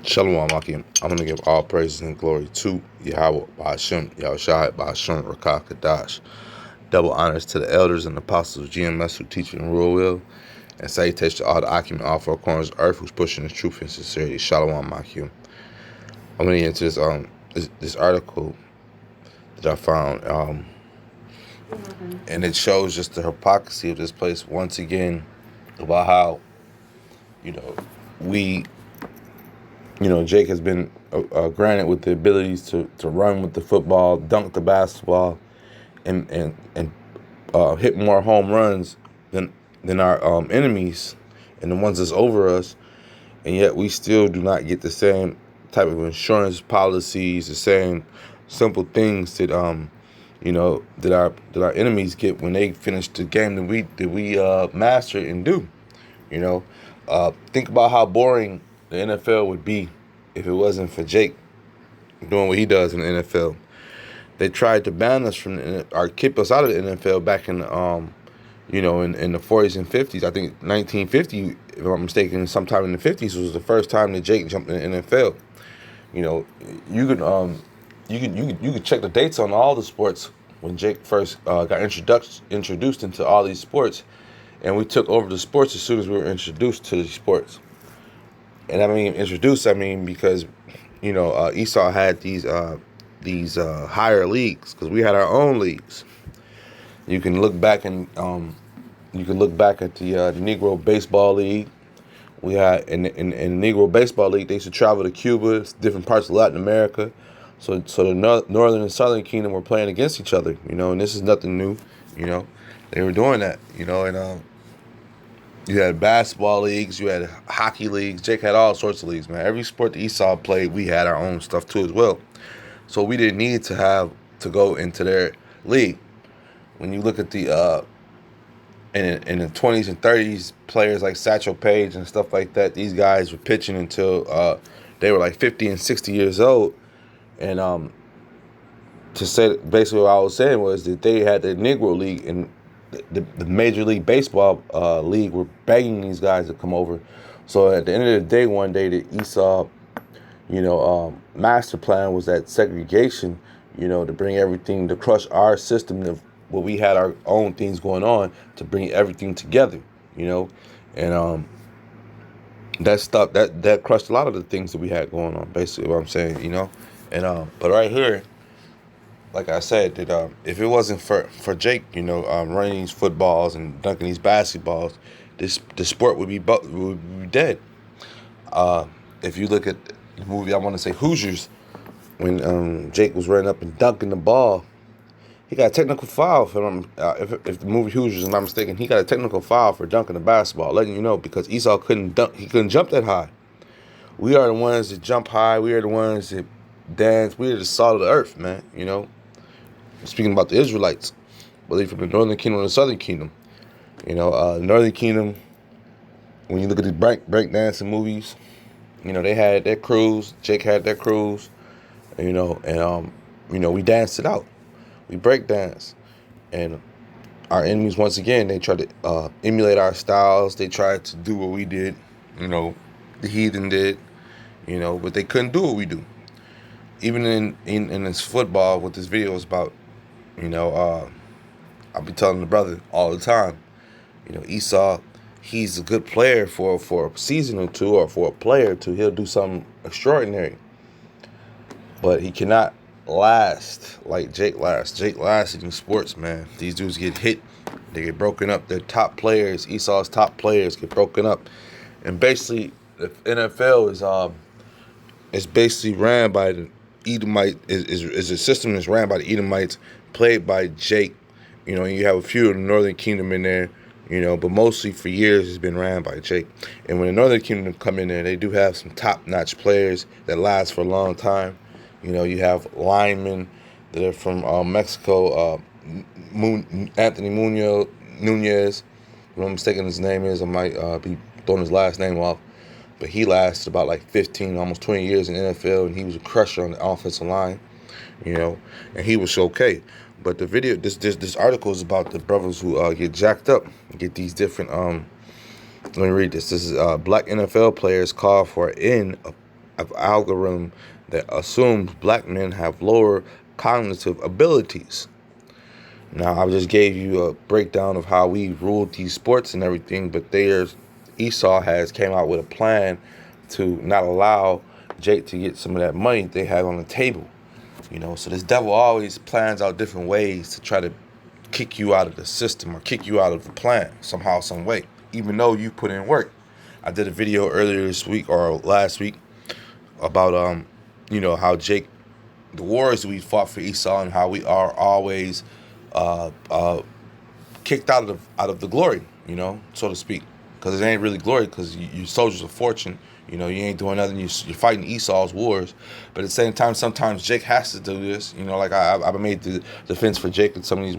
Shalom Akim. I'm going to give all praises and glory to Yahweh, Ba'ashem, Yahushai, Ba'ashem, Rakah, Kadash. Double honors to the elders and apostles of GMS who teach in rule will. And salutation to all the Akim in all four corners of earth who's pushing the truth and sincerity. Shalom Akim. I'm going to get into this article that I found. And it shows just the hypocrisy of this place once again about how, Jake has been granted with the abilities to run with the football, dunk the basketball, and hit more home runs than our enemies and the ones that's over us, and yet we still do not get the same type of insurance policies, the same simple things that our enemies get when they finish the game that we master and do. Think about how boring the NFL would be if it wasn't for Jake doing what he does in the NFL. They tried to ban us from or keep us out of the NFL back in in the 40s and 50s. I think 1950, if I'm not mistaken, sometime in the 50s was the first time that Jake jumped in the NFL. You could check the dates on all the sports when Jake first got introduced into all these sports, and we took over the sports as soon as we were introduced to the sports. And I mean introduced, because Esau had these higher leagues because we had our own leagues. You can look back at the Negro Baseball League. We had in the Negro Baseball League, they used to travel to Cuba, different parts of Latin America. So the Northern and Southern Kingdom were playing against each other, and this is nothing new. They were doing that, and you had basketball leagues, you had hockey leagues. Jake had all sorts of leagues, man. Every sport that Esau played, we had our own stuff too as well. So we didn't need to go into their league. When you look at the in the 20s and 30s, players like Satchel Paige and stuff like that, these guys were pitching until they were like 50 and 60 years old. And to say basically what I was saying was that they had the Negro League and the Major League Baseball league were begging these guys to come over. So at the end of the day, one day the Esau, master plan was that segregation, to bring everything, to crush our system of where we had our own things going on, to bring everything together, and that stuff that crushed a lot of the things that we had going on. Basically, what I'm saying, and but right here, like I said, that if it wasn't for Jake, running these footballs and dunking these basketballs, the sport would be dead. If you look at the movie, I want to say Hoosiers, when Jake was running up and dunking the ball, he got a technical foul for if the movie Hoosiers is not mistaken, he got a technical foul for dunking the basketball, letting you know, because Esau couldn't dunk, he couldn't jump that high. We are the ones that jump high. We are the ones that dance. We are the salt of the earth, man. Speaking about the Israelites, whether from the Northern Kingdom or the Southern Kingdom, Northern Kingdom, when you look at these break dancing movies, they had their crews. Jake had their crews, and we danced it out. We break dance, and our enemies, once again, they tried to emulate our styles. They tried to do what we did, the heathen did, but they couldn't do what we do. Even in this football, what this video is about, I'll be telling the brother all the time, Esau, he's a good player for a season or two, or for a player or two. He'll do something extraordinary, but he cannot last like Jake lasts. Jake lasted in sports, man. These dudes get hit, they get broken up. Their top players, Esau's top players, get broken up, and basically the NFL is basically ran by the Edomite. Is a system that's ran by the Edomites, played by Jake. And you have a few of the Northern Kingdom in there, but mostly for years it's been ran by Jake. And when the Northern Kingdom come in there, they do have some top-notch players that last for a long time. You have linemen that are from Mexico, Anthony Nunez. If I'm mistaken his name is, I might be throwing his last name off. But he lasted about like 15, almost 20 years in the NFL, and he was a crusher on the offensive line, and he was okay. But the video, this article is about the brothers who get jacked up, get these different. Let me read this. This is Black NFL players call for an end of algorithm that assumes black men have lower cognitive abilities. Now, I just gave you a breakdown of how we ruled these sports and everything, but Esau has came out with a plan to not allow Jake to get some of that money they have on the table. So this devil always plans out different ways to try to kick you out of the system or kick you out of the plan somehow, some way, even though you put in work. I did a video earlier this week or last week about how Jake, the wars we fought for Esau, and how we are always kicked out of the glory, so to speak, because it ain't really glory, because you soldiers of fortune. You ain't doing nothing. You're fighting Esau's wars, but at the same time, sometimes Jake has to do this. Like I've made the defense for Jake in some of these,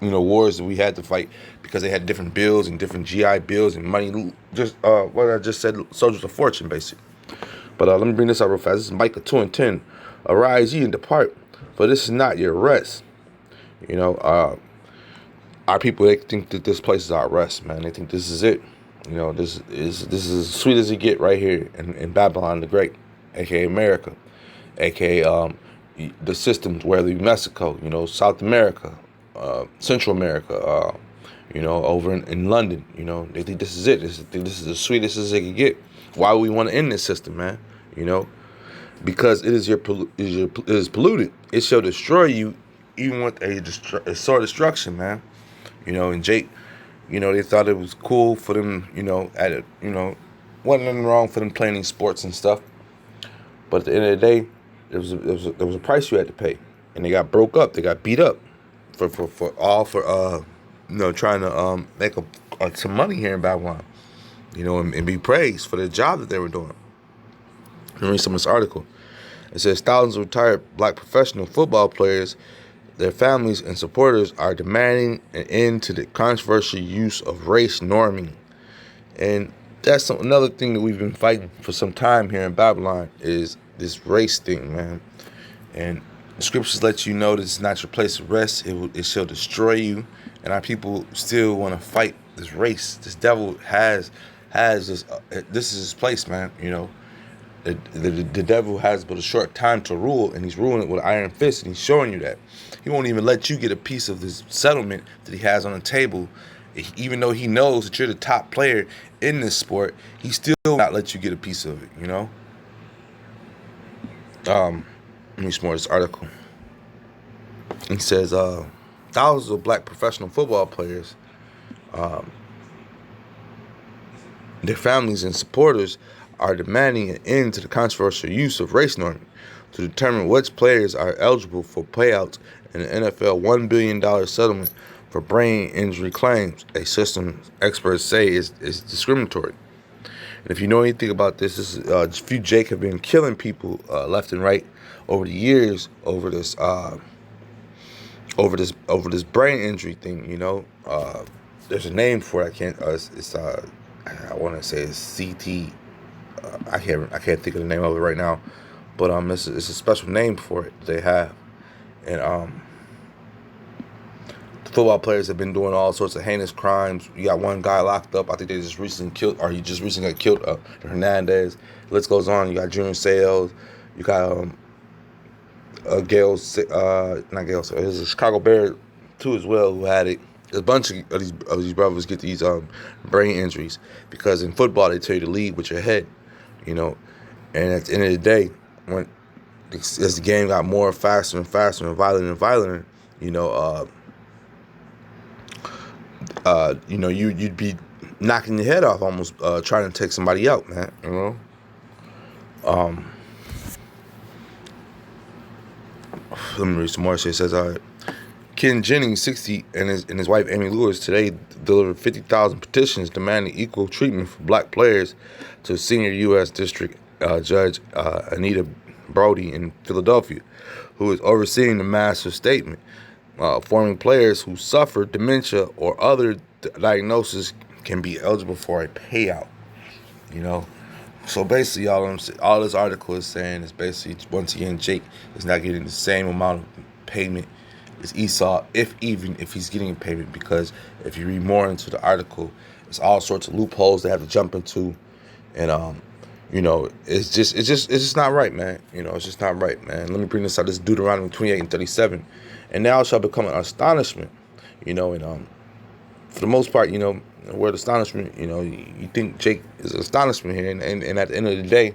wars that we had to fight because they had different bills and different GI bills and money. Just what I just said, soldiers of fortune, basically. But let me bring this up real fast. This is Micah 2:10. Arise ye and depart, for this is not your rest. Our people, they think that this place is our rest, man. They think this is it. This is as sweet as it get right here in Babylon the Great, aka America, aka the systems, whether it be Mexico, South America, Central America, over in London. They think this is it. This is the sweetest as it can get. Why would we want to end this system, man? Because it is polluted. It shall destroy you, even with a sword destruction, man. And Jake, they thought it was cool for them, wasn't nothing wrong for them playing these sports and stuff. But at the end of the day, there was a price you had to pay, and they got broke up. They got beat up for trying to make some money here in Babylon, and be praised for the job that they were doing. Let me read some of this article. It says thousands of retired black professional football players, their families and supporters are demanding an end to the controversial use of race norming. And that's another thing that we've been fighting for some time here in Babylon, is this race thing, man. And the scriptures let you know that it's not your place of rest. It shall destroy you. And our people still want to fight this race. This devil has this. This is his place, man. The devil has but a short time to rule, and he's ruling it with an iron fist, and he's showing you that. He won't even let you get a piece of this settlement that he has on the table. Even though he knows that you're the top player in this sport, he still not let you get a piece of it, Let me read more of this article. He says, thousands of black professional football players, their families and supporters are demanding an end to the controversial use of race norming to determine which players are eligible for payouts in the NFL $1 billion settlement for brain injury claims. A system experts say is discriminatory. And if you know anything about this, Jake have been killing people left and right over the years over this brain injury thing. There's a name for it. I want to say it's CT. I can't think of the name of it right now, but it's a special name for it they have, and the football players have been doing all sorts of heinous crimes. You got one guy locked up. I think they just recently killed, or he just recently got killed. Hernandez. The list goes on. You got Junior Seau. You got not Gale. There's a Chicago Bear too as well who had it. A bunch of these brothers get these brain injuries because in football they tell you to lead with your head. And at the end of the day, as the game got more faster and faster and violent, you'd be knocking your head off almost trying to take somebody out, man. Let me read some more. So it says, Ken Jennings, 60, and his wife Amy Lewis today delivered 50,000 petitions demanding equal treatment for black players to senior U.S. District Judge Anita Brody in Philadelphia, who is overseeing the massive statement. Forming players who suffer dementia or other diagnoses can be eligible for a payout. So basically, all this article is saying is basically, once again, Jake is not getting the same amount of payment as Esau, if he's getting a payment, because if you read more into the article, it's all sorts of loopholes they have to jump into, and It's just not right, man. It's just not right, man. Let me bring this out. This is Deuteronomy 28:37, and now shall become an astonishment, and for the most part, the word astonishment, you think Jake is astonishment here, and at the end of the day,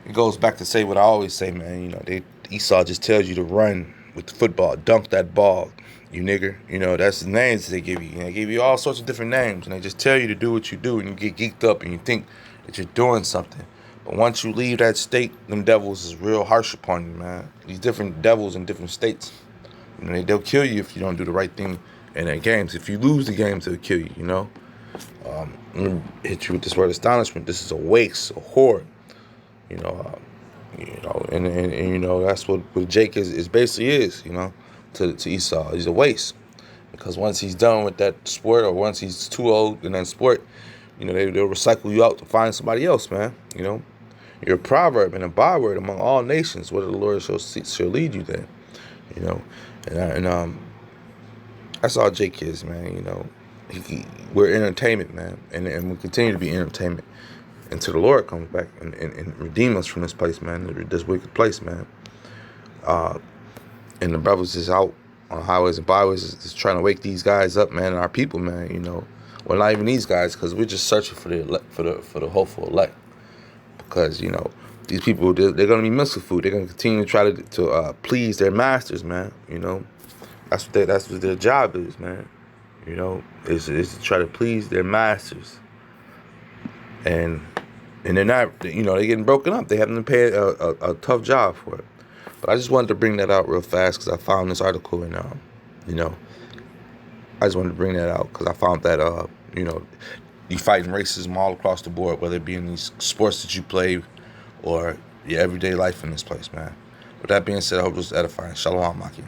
it goes back to say what I always say, man. Esau just tells you to run with the football, dunk that ball, you nigger. That's the names they give you. They give you all sorts of different names, and they just tell you to do what you do, and you get geeked up, and you think that you're doing something. But once you leave that state, them devils is real harsh upon you, man. These different devils in different states, they'll kill you if you don't do the right thing in their games. If you lose the games, they'll kill you. Let me hit you with this word astonishment. This is a waste, a horror. And that's what Jake is basically is, to Esau. He's a waste. Because once he's done with that sport, or once he's too old in that sport, they'll recycle you out to find somebody else, man. You're a proverb and a byword among all nations, whether the Lord shall lead you there. And that's all Jake is, man. We're entertainment, man, and we continue to be entertainment until the Lord comes back and redeem us from this place, man, this wicked place, man. And the brothers is out on highways and byways is trying to wake these guys up, man, and our people, man. Well, not even these guys, because we're just searching for the hopeful elect. Because these people, they're going to be missile food. They're going to continue to try to please their masters, man. That's what their job is, man. Is to try to please their masters. And they're not, they're getting broken up. They having to pay a tough job for it. But I just wanted to bring that out real fast because I found this article, and I just wanted to bring that out because I found that you fighting racism all across the board, whether it be in these sports that you play or your everyday life in this place, man. With that being said, I hope this is edifying. Shalom, Maki.